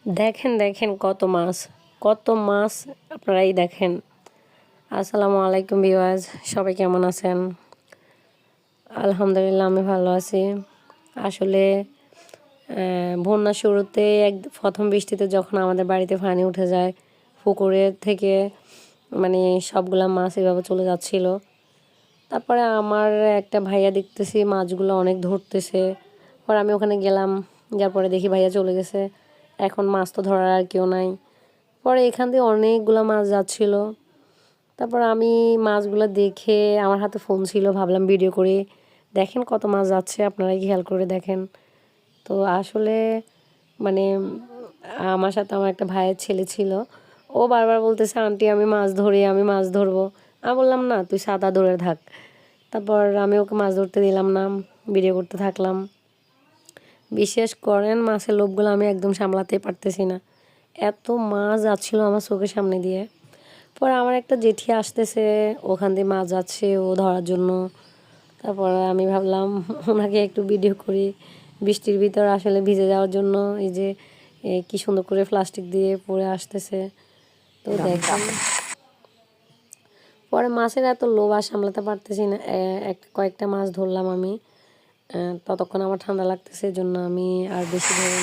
দেখেন দেখেন কত মাছ, কত মাছ আপনারাই দেখেন। আসসালামু আলাইকুম ভিউয়ার্স, সবাই কেমন আছেন? আলহামদুলিল্লাহ আমি ভালো আছি। আসলে বন্যার শুরুতে প্রথম বৃষ্টিতে যখন আমাদের বাড়িতে পানি উঠে যায়, পুকুরের থেকে মানে সবগুলা মাছ এভাবে চলে যাচ্ছিল। তারপরে আমার একটা ভাইয়া দেখতেছি মাছগুলো অনেক ধরতেছে। পরে আমি ওখানে গেলাম, যার পরে দেখি ভাইয়া চলে গেছে। এখন মাছ তো ধরার আর কেউ নাই। পরে এখান দিয়ে অনেকগুলো মাছ যাচ্ছিল। তারপর আমি মাছগুলো দেখে আমার হাতে ফোন ছিল, ভাবলাম ভিডিও করে দেখেন কত মাছ যাচ্ছে, আপনারাই খেয়াল করে দেখেন। তো আসলে মানে আমার সাথে আমার একটা ভাইয়ের ছেলে ছিল, ও বারবার বলতেছে আন্টি আমি মাছ ধরি, আমি মাছ ধরবো। আমি বললাম না তুই সাদা ধরে থাক। তারপর আমি ওকে মাছ ধরতে দিলাম না, ভিডিও করতে থাকলাম। বিশেষ করেন মাছের লোভগুলো আমি একদম সামলাতে পারতেছি না, এত মাছ যাচ্ছিল আমার চোখের সামনে দিয়ে। পরে আমার একটা জেঠি আসতেছে, ওখান দিয়ে মাছ যাচ্ছে ও ধরার জন্য। তারপর আমি ভাবলাম ওনাকে একটু ভিডিও করি। বৃষ্টির ভিতর আসলে ভিজে যাওয়ার জন্য এই যে কি সুন্দর করে প্লাস্টিক দিয়ে পরে আসতেছে। তো দেখেন পরে মাছের এত লোভ আর সামলাতে পারতেছি না, কয়েকটা মাছ ধরলাম আমি। ততক্ষণ আমার ঠান্ডা লাগতেছে, জন্য আমি আর বেশি ধরে